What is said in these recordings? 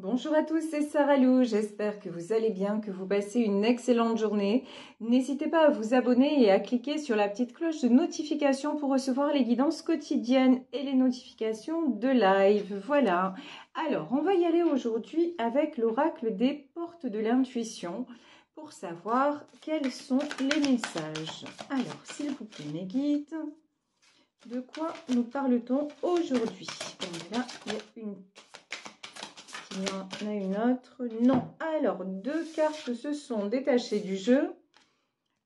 Bonjour à tous, c'est Sarah Lou, j'espère que vous allez bien, que vous passez une excellente journée. N'hésitez pas à vous abonner et à cliquer sur la petite cloche de notification pour recevoir les guidances quotidiennes et les notifications de live. Voilà, alors on va y aller aujourd'hui avec l'oracle des portes de l'intuition pour savoir quels sont les messages. Alors, s'il vous plaît mes guides, de quoi nous parle-t-on aujourd'hui? Bon, là, il y a une... Il y en a une autre. Non. Alors, deux cartes se sont détachées du jeu.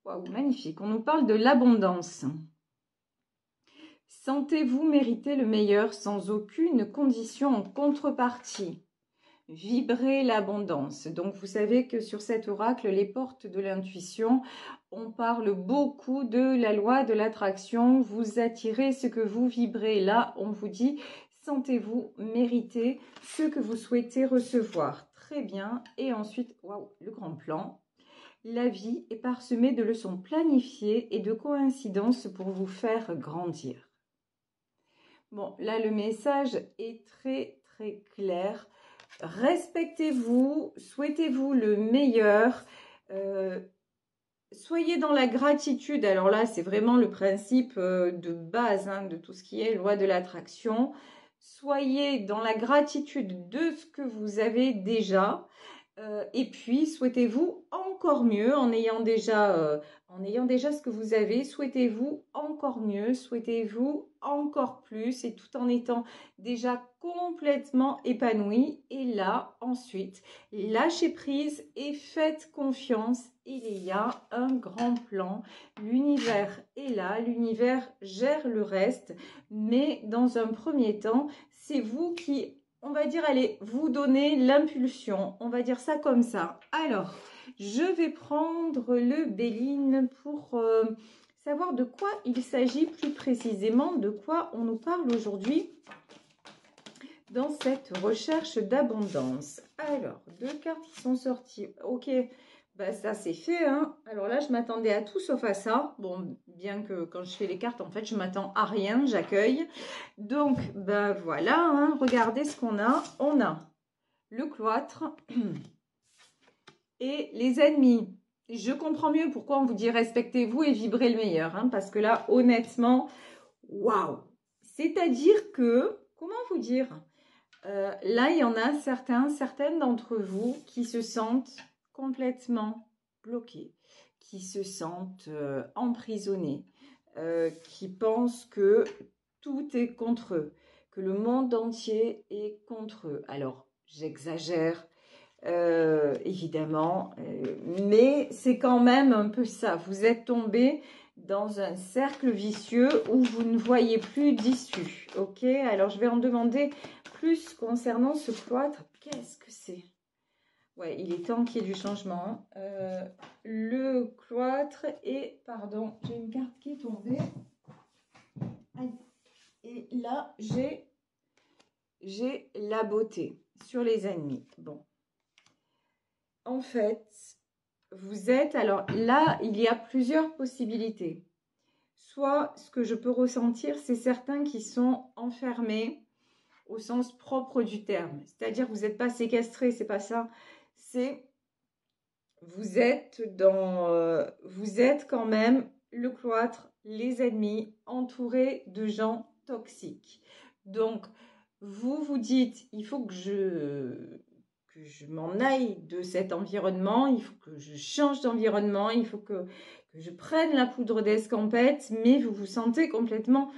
Waouh, magnifique. On nous parle de l'abondance. Sentez-vous mériter le meilleur sans aucune condition en contrepartie. Vibrez l'abondance. Donc, vous savez que sur cet oracle, les portes de l'intuition, on parle beaucoup de la loi de l'attraction. Vous attirez ce que vous vibrez. Là, on vous dit... Sentez-vous mériter ce que vous souhaitez recevoir. Très bien. Et ensuite, waouh, le grand plan. La vie est parsemée de leçons planifiées et de coïncidences pour vous faire grandir. Bon, là, le message est très, très clair. Respectez-vous, souhaitez-vous le meilleur. Soyez dans la gratitude. Alors là, c'est vraiment le principe de base de tout ce qui est loi de l'attraction. Soyez dans la gratitude de ce que vous avez déjà et puis souhaitez-vous encore mieux en ayant déjà ce que vous avez. Souhaitez-vous encore mieux, souhaitez-vous encore plus et tout en étant déjà complètement épanoui. Et là, ensuite, lâchez prise et faites confiance. Il y a un grand plan. L'univers est là, l'univers gère le reste. Mais dans un premier temps, c'est vous qui, on va dire, allez, vous donnez l'impulsion. On va dire ça comme ça. Alors, je vais prendre le Béline pour savoir de quoi il s'agit plus précisément, de quoi on nous parle aujourd'hui dans cette recherche d'abondance. Alors, deux cartes qui sont sorties. Ok, bah ça c'est fait. Alors là, je m'attendais à tout sauf à ça. Bon, bien que quand je fais les cartes, en fait, je m'attends à rien, j'accueille. Donc, ben voilà, regardez ce qu'on a. On a le cloître et les ennemis. Je comprends mieux pourquoi on vous dit respectez-vous et vibrez le meilleur. Parce que là, honnêtement, waouh! C'est-à-dire que, comment vous dire, là, il y en a certaines d'entre vous qui se sentent complètement bloqués, qui se sentent emprisonnés, qui pensent que tout est contre eux, que le monde entier est contre eux. Alors, j'exagère, évidemment, mais c'est quand même un peu ça. Vous êtes tombé dans un cercle vicieux où vous ne voyez plus d'issue. Ok, alors je vais en demander plus concernant ce cloître. Qu'est-ce que c'est? Ouais, il est temps qu'il y ait du changement. Le cloître et... Pardon, j'ai une carte qui est tombée. Et là, j'ai la beauté sur les ennemis. Bon. En fait, vous êtes... Alors là, il y a plusieurs possibilités. Soit, ce que je peux ressentir, c'est certains qui sont enfermés au sens propre du terme. C'est-à-dire que vous n'êtes pas séquestré, c'est pas ça. C'est... Vous êtes quand même le cloître, les ennemis, entourés de gens toxiques. Donc, vous vous dites, il faut que je m'en aille de cet environnement, il faut que je change d'environnement, il faut que je prenne la poudre d'escampette, mais vous vous sentez complètement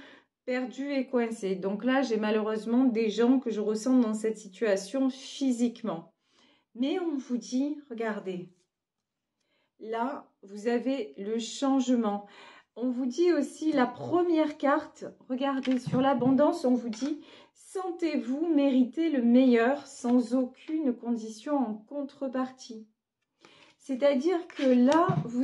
perdu et coincé. Donc là, j'ai malheureusement des gens que je ressens dans cette situation physiquement. Mais on vous dit, regardez, là, vous avez le changement. On vous dit aussi la première carte, regardez, sur l'abondance, on vous dit « Sentez-vous mériter le meilleur sans aucune condition en contrepartie ». C'est-à-dire que là, vous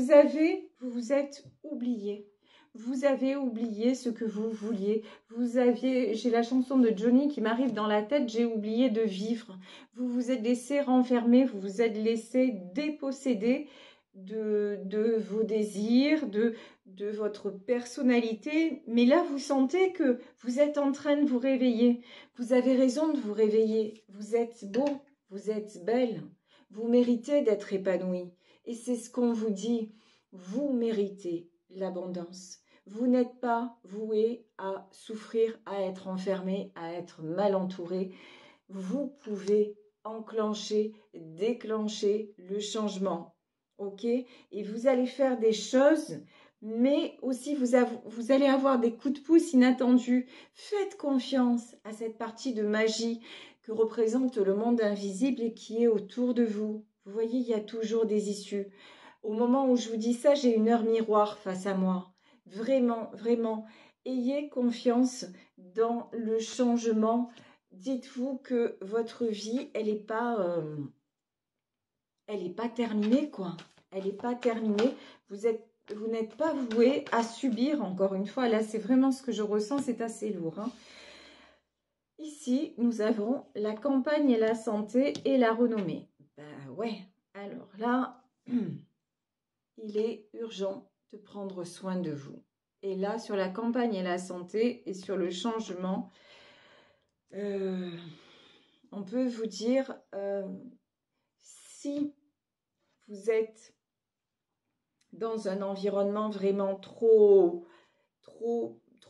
vous êtes oublié. Vous avez oublié ce que vous vouliez. J'ai la chanson de Johnny qui m'arrive dans la tête, j'ai oublié de vivre. Vous vous êtes laissé renfermer, vous vous êtes laissé déposséder de vos désirs, de votre personnalité. Mais là, vous sentez que vous êtes en train de vous réveiller. Vous avez raison de vous réveiller. Vous êtes beau, vous êtes belle, vous méritez d'être épanouie. Et c'est ce qu'on vous dit, vous méritez l'abondance. Vous n'êtes pas voué à souffrir, à être enfermé, à être mal entouré. Vous pouvez enclencher, déclencher le changement. Ok? Et vous allez faire des choses, mais aussi vous allez avoir des coups de pouce inattendus. Faites confiance à cette partie de magie que représente le monde invisible et qui est autour de vous. Vous voyez, il y a toujours des issues. Au moment où je vous dis ça, j'ai une heure miroir face à moi. Vraiment, vraiment, ayez confiance dans le changement. Dites-vous que votre vie, elle n'est pas terminée, quoi. Elle n'est pas terminée. Vous n'êtes pas voué à subir, encore une fois. Là, c'est vraiment ce que je ressens, c'est assez lourd. Hein. Ici, nous avons la campagne et la santé et la renommée. Ben ouais, alors là, il est urgent de prendre soin de vous. Et là, sur la campagne et la santé et sur le changement, on peut vous dire, si vous êtes dans un environnement vraiment trop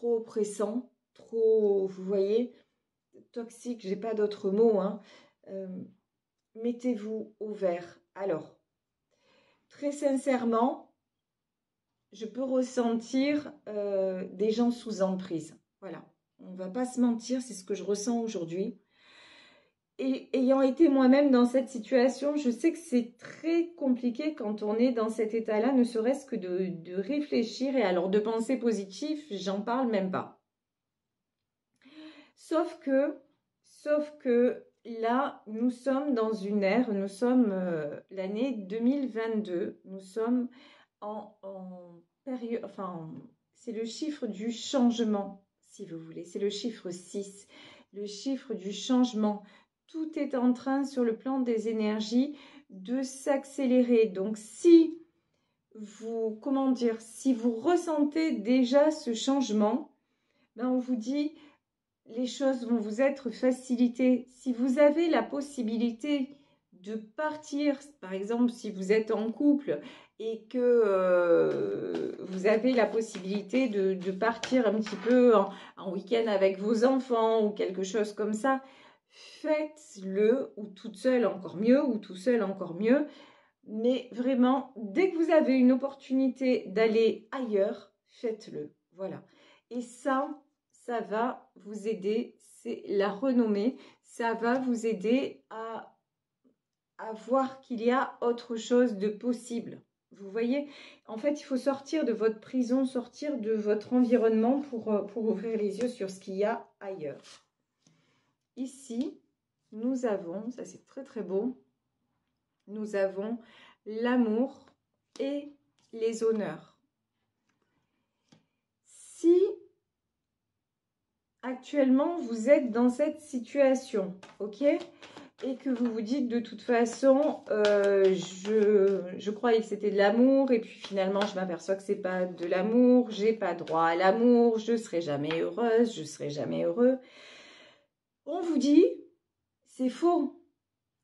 oppressant, trop, vous voyez, toxique, j'ai pas d'autre mot, hein, mettez-vous au vert. Alors, très sincèrement, je peux ressentir des gens sous emprise. Voilà, on ne va pas se mentir, c'est ce que je ressens aujourd'hui. Et ayant été moi-même dans cette situation, je sais que c'est très compliqué quand on est dans cet état-là, ne serait-ce que de réfléchir. Et alors de penser positif, j'en parle même pas. Sauf que là, nous sommes dans une ère, nous sommes l'année 2022, nous sommes en période, enfin, c'est le chiffre du changement, si vous voulez, c'est le chiffre 6, le chiffre du changement. Tout est en train, sur le plan des énergies, de s'accélérer. Donc, si vous, si vous ressentez déjà ce changement, ben on vous dit, les choses vont vous être facilitées. Si vous avez la possibilité de partir, par exemple, si vous êtes en couple et que vous avez la possibilité de partir un petit peu en week-end avec vos enfants ou quelque chose comme ça, faites-le, ou toute seule encore mieux, ou tout seul encore mieux. Mais vraiment, dès que vous avez une opportunité d'aller ailleurs, faites-le. Voilà. Et ça va vous aider. C'est la renommée. Ça va vous aider à voir qu'il y a autre chose de possible. Vous voyez, en fait, il faut sortir de votre prison, sortir de votre environnement pour ouvrir les yeux sur ce qu'il y a ailleurs. Ici, nous avons, ça c'est très très beau, nous avons l'amour et les honneurs. Si actuellement vous êtes dans cette situation, ok, et que vous vous dites de toute façon, je croyais que c'était de l'amour et puis finalement je m'aperçois que c'est pas de l'amour, j'ai pas droit à l'amour, je serai jamais heureuse, je serai jamais heureux. On vous dit, c'est faux.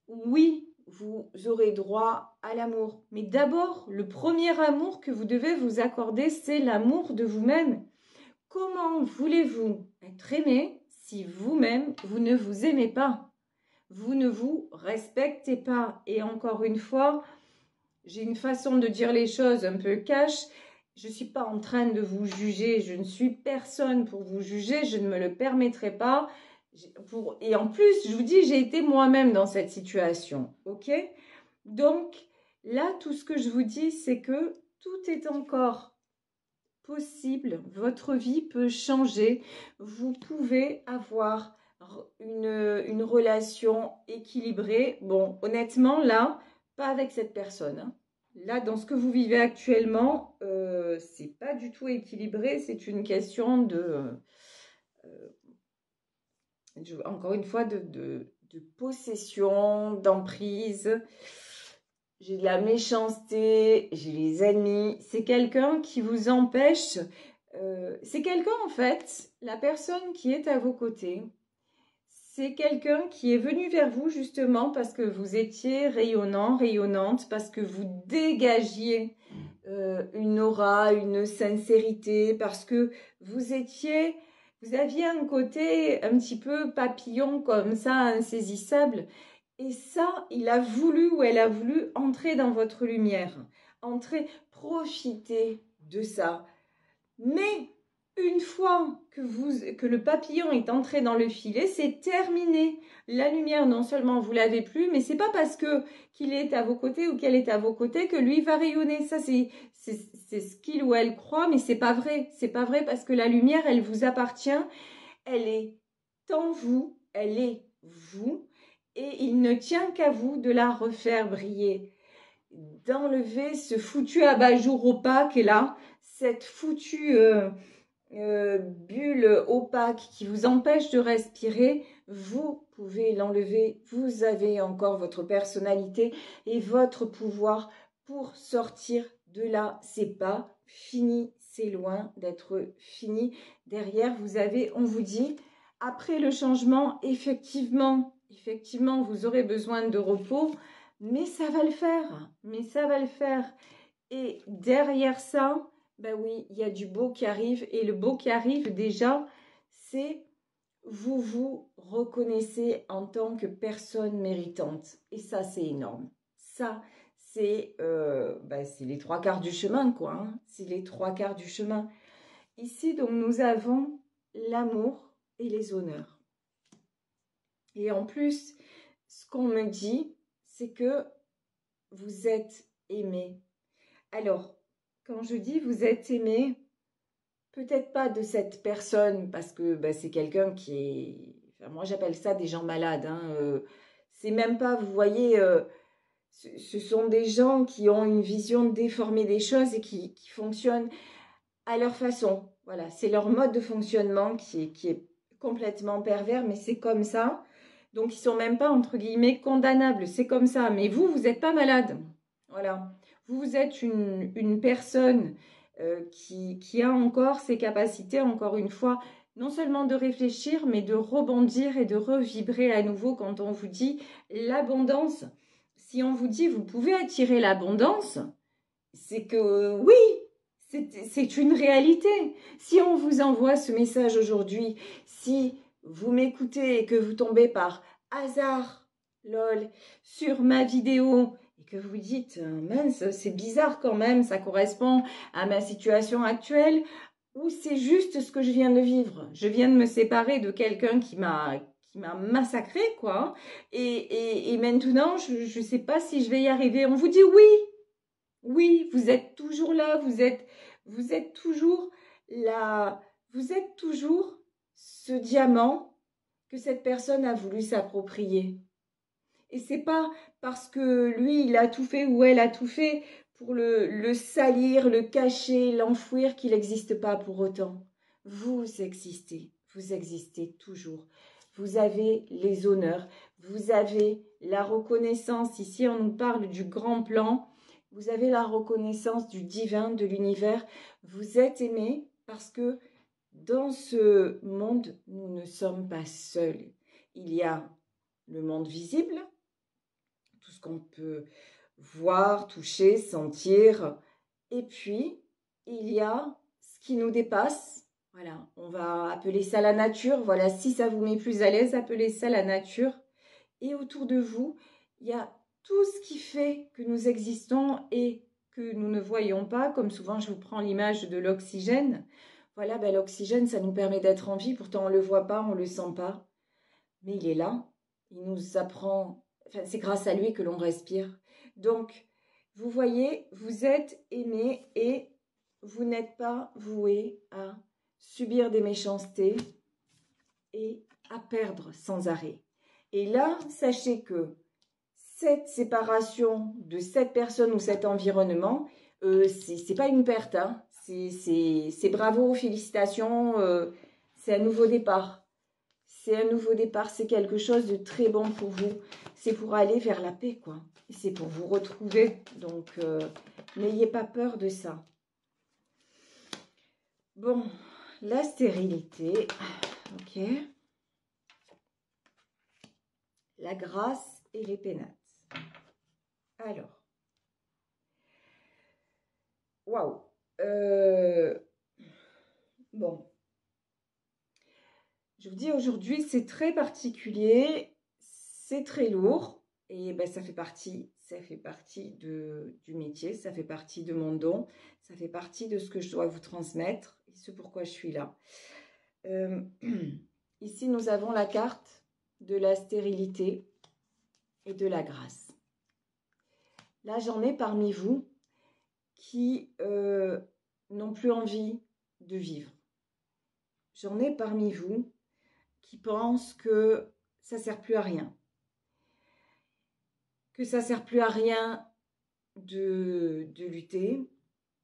Oui, vous aurez droit à l'amour. Mais d'abord, le premier amour que vous devez vous accorder, c'est l'amour de vous-même. Comment voulez-vous être aimé si vous-même, vous ne vous aimez pas? Vous ne vous respectez pas. Et encore une fois, j'ai une façon de dire les choses un peu cash. Je ne suis pas en train de vous juger. Je ne suis personne pour vous juger. Je ne me le permettrai pas. Et en plus, je vous dis, j'ai été moi-même dans cette situation. Ok? Donc, là, tout ce que je vous dis, c'est que tout est encore possible. Votre vie peut changer. Vous pouvez avoir une relation équilibrée. Bon, honnêtement, là, pas avec cette personne. Hein. Là, dans ce que vous vivez actuellement, c'est pas du tout équilibré. C'est une question encore une fois, de possession, d'emprise. J'ai de la méchanceté, j'ai les ennemis. C'est quelqu'un qui vous empêche. C'est quelqu'un, en fait, la personne qui est à vos côtés, c'est quelqu'un qui est venu vers vous justement parce que vous étiez rayonnant, rayonnante, parce que vous dégagiez une aura, une sincérité, parce que vous aviez un côté un petit peu papillon comme ça, insaisissable. Et ça, il a voulu ou elle a voulu entrer dans votre lumière, profiter de ça. Mais une fois que le papillon est entré dans le filet, c'est terminé. La lumière, non seulement vous l'avez plus, mais c'est pas parce que qu'il est à vos côtés ou qu'elle est à vos côtés que lui va rayonner. Ça, c'est ce qu'il ou elle croit, mais c'est pas vrai. C'est pas vrai parce que la lumière, elle vous appartient. Elle est en vous, elle est vous, et il ne tient qu'à vous de la refaire briller. D'enlever ce foutu abat-jour opaque là, cette foutue bulle opaque qui vous empêche de respirer, vous pouvez l'enlever. Vous avez encore votre personnalité et votre pouvoir pour sortir de là. C'est pas fini, c'est loin d'être fini. Derrière, vous avez, on vous dit, après le changement, effectivement, vous aurez besoin de repos, mais ça va le faire. Et derrière ça, ben oui, il y a du beau qui arrive. Et le beau qui arrive, déjà, c'est vous reconnaissez en tant que personne méritante. Et ça, c'est énorme. Ça, c'est les 3/4 du chemin, quoi. Hein. C'est les 3/4 du chemin. Ici, donc, nous avons l'amour et les honneurs. Et en plus, ce qu'on me dit, c'est que vous êtes aimé. Alors, quand je dis vous êtes aimé, peut-être pas de cette personne, parce que c'est quelqu'un qui est... Enfin, moi, j'appelle ça des gens malades. Hein, c'est même pas, vous voyez, ce sont des gens qui ont une vision déformée des choses et qui fonctionnent à leur façon. Voilà, c'est leur mode de fonctionnement qui est complètement pervers, mais c'est comme ça. Donc, ils sont même pas, entre guillemets, condamnables. C'est comme ça. Mais vous n'êtes pas malade. Voilà. Vous êtes une personne qui a encore ses capacités, encore une fois, non seulement de réfléchir, mais de rebondir et de revibrer à nouveau quand on vous dit l'abondance. Si on vous dit vous pouvez attirer l'abondance, c'est que oui, c'est une réalité. Si on vous envoie ce message aujourd'hui, si vous m'écoutez et que vous tombez par hasard, lol, sur ma vidéo et que vous dites mince, c'est bizarre quand même, ça correspond à ma situation actuelle, ou c'est juste ce que je viens de vivre. Je viens de me séparer de quelqu'un qui m'a massacré, quoi. Et maintenant, je ne sais pas si je vais y arriver. On vous dit oui. Oui, vous êtes toujours là, vous êtes toujours là, vous êtes toujours ce diamant que cette personne a voulu s'approprier. Et c'est pas parce que lui, il a tout fait ou elle a tout fait pour le salir, le cacher, l'enfouir qu'il n'existe pas pour autant. Vous existez toujours. Vous avez les honneurs, vous avez la reconnaissance. Ici, on nous parle du grand plan. Vous avez la reconnaissance du divin, de l'univers. Vous êtes aimé parce que dans ce monde, nous ne sommes pas seuls. Il y a le monde visible, tout ce qu'on peut voir, toucher, sentir. Et puis, il y a ce qui nous dépasse. Voilà, on va appeler ça la nature. Voilà, si ça vous met plus à l'aise, appelez ça la nature. Et autour de vous, il y a tout ce qui fait que nous existons et que nous ne voyons pas. Comme souvent, je vous prends l'image de l'oxygène. Voilà, l'oxygène, ça nous permet d'être en vie. Pourtant, on ne le voit pas, on ne le sent pas. Mais il est là. Il nous apprend. Enfin, c'est grâce à lui que l'on respire. Donc, vous voyez, vous êtes aimé et vous n'êtes pas voué à subir des méchancetés et à perdre sans arrêt. Et là, sachez que cette séparation de cette personne ou cet environnement, c'est pas une perte. Hein. C'est bravo, félicitations, c'est un nouveau départ. C'est un nouveau départ, c'est quelque chose de très bon pour vous. C'est pour aller vers la paix, quoi. C'est pour vous retrouver. Donc, n'ayez pas peur de ça. Bon, la stérilité. Ok. la grâce et les pénates. Alors, waouh. Bon, je vous dis aujourd'hui, c'est très particulier, c'est très lourd et ben, ça fait partie du métier, ça fait partie de mon don, ça fait partie de ce que je dois vous transmettre et ce pourquoi je suis là. Ici, nous avons la carte de la stérilité et de la grâce. Là, j'en ai parmi vous qui n'ont plus envie de vivre. J'en ai parmi vous qui pensent que ça ne sert plus à rien. Que ça ne sert plus à rien de lutter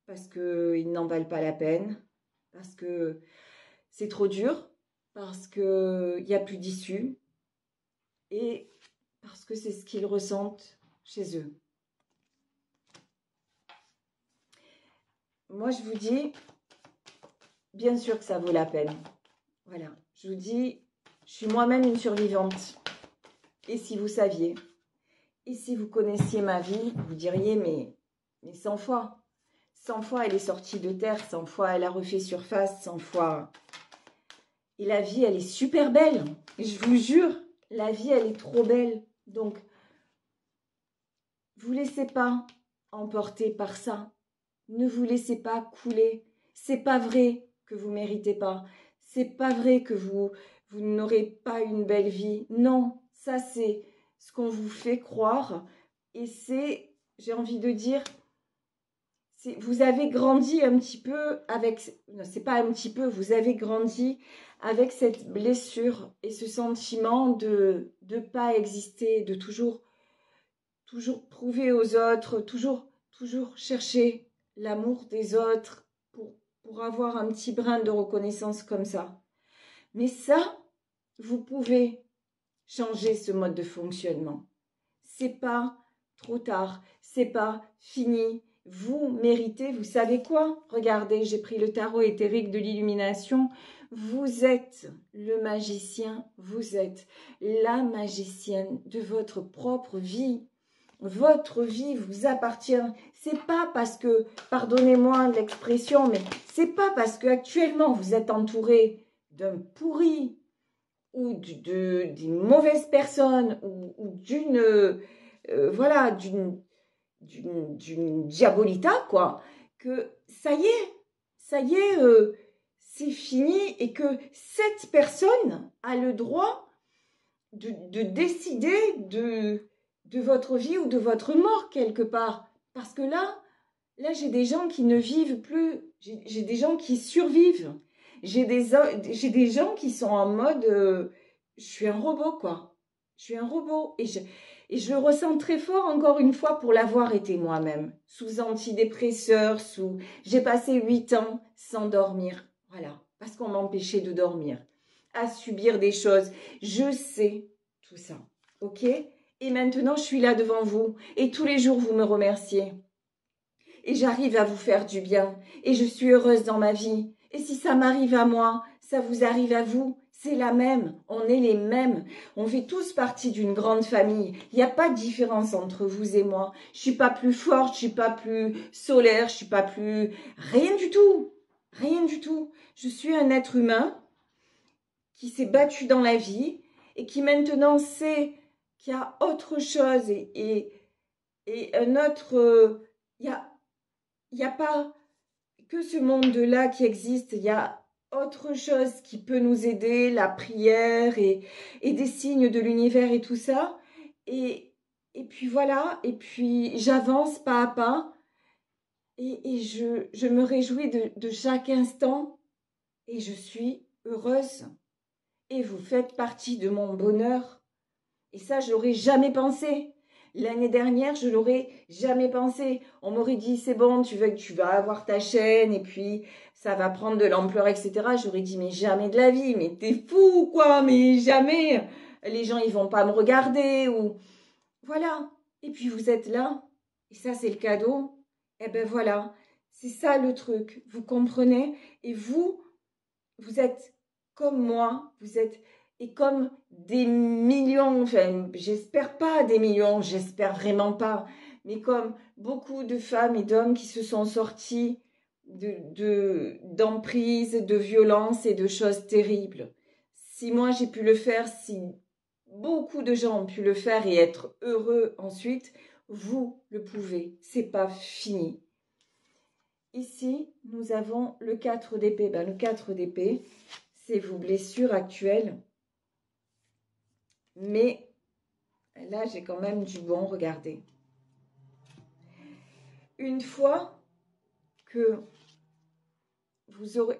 parce qu'ils n'en valent pas la peine, parce que c'est trop dur, parce qu'il n'y a plus d'issue et parce que c'est ce qu'ils ressentent chez eux. Moi, je vous dis, bien sûr que ça vaut la peine. Voilà, je vous dis, je suis moi-même une survivante. Et si vous saviez, et si vous connaissiez ma vie, vous diriez, mais 100 fois. 100 fois, elle est sortie de terre, 100 fois, elle a refait surface, 100 fois. Et la vie, elle est super belle. Et je vous jure, la vie, elle est trop belle. Donc, vous laissez pas emporter par ça. Ne vous laissez pas couler. C'est pas vrai que vous méritez pas. C'est pas vrai que vous n'aurez pas une belle vie. Non, ça c'est ce qu'on vous fait croire. Et c'est, j'ai envie de dire, vous avez grandi un petit peu avec, non, c'est pas un petit peu, vous avez grandi avec cette blessure et ce sentiment de ne pas exister, de toujours prouver aux autres, toujours chercher l'amour des autres pour avoir un petit brin de reconnaissance comme ça. Mais ça, vous pouvez changer ce mode de fonctionnement. C'est pas trop tard, c'est pas fini. Vous méritez, vous savez quoi? Regardez, j'ai pris le tarot éthérique de l'illumination. Vous êtes le magicien, vous êtes la magicienne de votre propre vie. Votre vie vous appartient. C'est pas parce que, pardonnez-moi l'expression, mais c'est pas parce qu'actuellement vous êtes entouré d'un pourri ou d'une mauvaise personne ou d'une voilà, d'une diabolita, quoi, que ça y est, c'est fini et que cette personne a le droit de décider de votre vie ou de votre mort quelque part. Parce que là j'ai des gens qui ne vivent plus, j'ai des gens qui survivent, j'ai des gens qui sont en mode, je suis un robot, quoi. Je suis un robot. Et je le ressens très fort, encore une fois, pour l'avoir été moi-même. Sous antidépresseurs, j'ai passé 8 ans sans dormir. Voilà, parce qu'on m'empêchait de dormir. À subir des choses. Je sais tout ça, ok? Et maintenant, je suis là devant vous. Et tous les jours, vous me remerciez. Et j'arrive à vous faire du bien. Et je suis heureuse dans ma vie. Et si ça m'arrive à moi, ça vous arrive à vous. C'est la même. On est les mêmes. On fait tous partie d'une grande famille. Il n'y a pas de différence entre vous et moi. Je suis pas plus forte, je suis pas plus solaire, je suis pas plus... Rien du tout. Rien du tout. Je suis un être humain qui s'est battu dans la vie et qui maintenant sait qu'il y a autre chose et un autre... il n'y a pas que ce monde-là qui existe, il y a autre chose qui peut nous aider, la prière et des signes de l'univers et tout ça. Et puis voilà, et puis j'avance pas à pas et je me réjouis de chaque instant et je suis heureuse. Et vous faites partie de mon bonheur. Et ça, je l'aurais jamais pensé. L'année dernière, je l'aurais jamais pensé. On m'aurait dit, c'est bon, tu vas avoir ta chaîne et puis ça va prendre de l'ampleur, etc. J'aurais dit, mais jamais de la vie, mais t'es fou, quoi, mais jamais. Les gens, ils vont pas me regarder ou... Voilà. Et puis vous êtes là. Et ça, c'est le cadeau. Eh ben voilà. C'est ça le truc. Vous comprenez? Et vous êtes comme moi. Vous êtes... Et comme des millions, enfin, j'espère pas des millions, j'espère vraiment pas, mais comme beaucoup de femmes et d'hommes qui se sont sortis d'emprise, de violence et de choses terribles. Si moi j'ai pu le faire, si beaucoup de gens ont pu le faire et être heureux ensuite, vous le pouvez, c'est pas fini. Ici, nous avons le 4 d'épée. Ben, le 4 d'épée, c'est vos blessures actuelles. Mais là, j'ai quand même du bon, regardez. Une fois que vous aurez,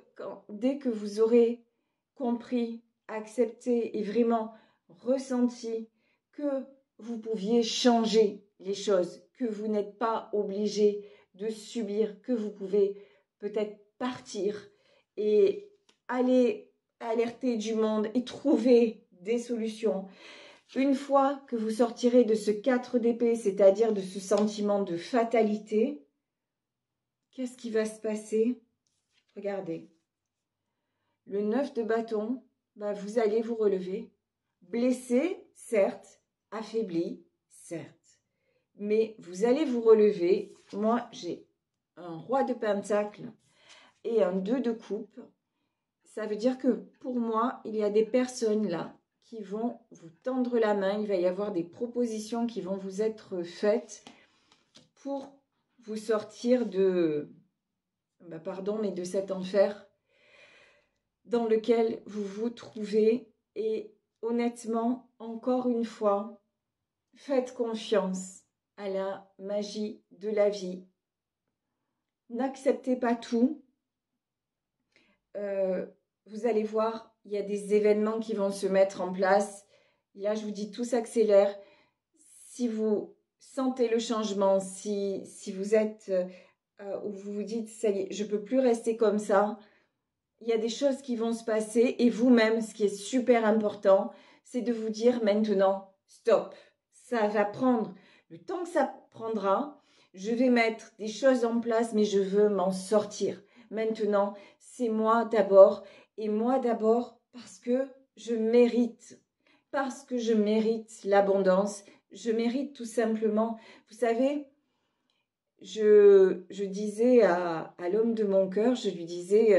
dès que vous aurez compris, accepté et vraiment ressenti que vous pouviez changer les choses, que vous n'êtes pas obligé de subir, que vous pouvez peut-être partir et aller alerter du monde et trouver des solutions. Une fois que vous sortirez de ce 4 d'épée, c'est-à-dire de ce sentiment de fatalité, qu'est-ce qui va se passer? Regardez. Le 9 de bâton, bah, vous allez vous relever. Blessé, certes. Affaibli, certes. Mais vous allez vous relever. Moi, j'ai un roi de pentacle et un 2 de coupe. Ça veut dire que pour moi, il y a des personnes là qui vont vous tendre la main. Il va y avoir des propositions qui vont vous être faites pour vous sortir de, bah pardon, mais de cet enfer dans lequel vous vous trouvez. Et honnêtement, encore une fois, faites confiance à la magie de la vie. N'acceptez pas tout. Vous allez voir, il y a des événements qui vont se mettre en place. Là, je vous dis, tout s'accélère. Si vous sentez le changement, si vous êtes où vous vous dites, ça y est, je ne peux plus rester comme ça, il y a des choses qui vont se passer. Et vous-même, ce qui est super important, c'est de vous dire maintenant, stop. Ça va prendre le temps que ça prendra. Je vais mettre des choses en place, mais je veux m'en sortir. Maintenant, c'est moi d'abord. Et moi d'abord parce que je mérite. Parce que je mérite l'abondance. Je mérite tout simplement. Vous savez, je disais à l'homme de mon cœur, je lui disais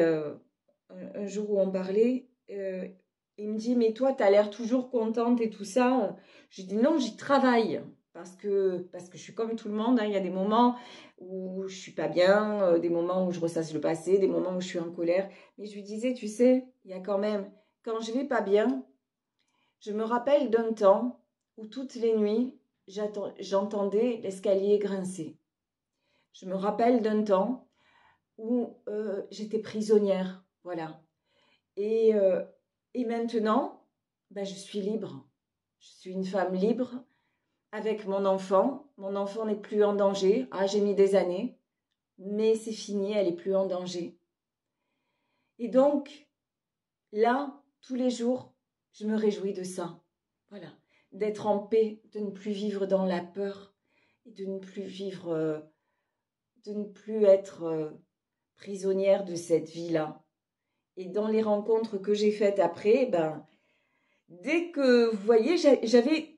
un jour où on parlait, il me dit, mais toi, tu as l'air toujours contente et tout ça. Je dis, non, j'y travaille. Parce que je suis comme tout le monde, hein. Il y a des moments où je suis pas bien, des moments où je ressasse le passé, des moments où je suis en colère. Mais je lui disais, tu sais, il y a quand même, quand je vais pas bien, je me rappelle d'un temps où toutes les nuits, j'entendais l'escalier grincer. Je me rappelle d'un temps où j'étais prisonnière, voilà. Et maintenant, ben, je suis libre. Je suis une femme libre avec mon enfant. Mon enfant n'est plus en danger. Ah, j'ai mis des années, mais c'est fini, elle n'est plus en danger. Et donc, là, tous les jours, je me réjouis de ça. Voilà, d'être en paix, de ne plus vivre dans la peur, et de ne plus vivre, de ne plus être prisonnière de cette vie-là. Et dans les rencontres que j'ai faites après, ben, dès que, vous voyez, j'avais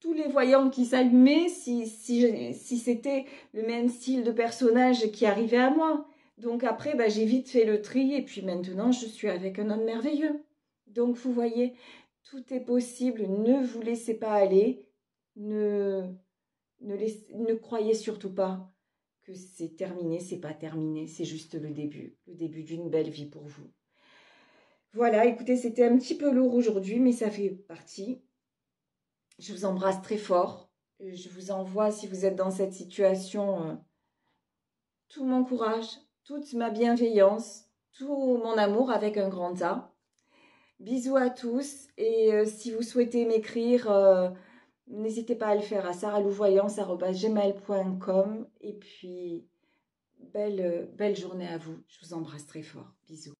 tous les voyants qui s'allumaient si c'était le même style de personnage qui arrivait à moi. Donc après, ben, j'ai vite fait le tri et puis maintenant, je suis avec un homme merveilleux. Donc vous voyez, tout est possible. Ne vous laissez pas aller. Ne croyez surtout pas que c'est terminé. C'est pas terminé. C'est juste le début d'une belle vie pour vous. Voilà, écoutez, c'était un petit peu lourd aujourd'hui, mais ça fait partie. Je vous embrasse très fort. Je vous envoie, si vous êtes dans cette situation, tout mon courage, toute ma bienveillance, tout mon amour avec un grand A. Bisous à tous. Et si vous souhaitez m'écrire, n'hésitez pas à le faire à saralouvoyance@gmail.com. Et puis, belle journée à vous. Je vous embrasse très fort. Bisous.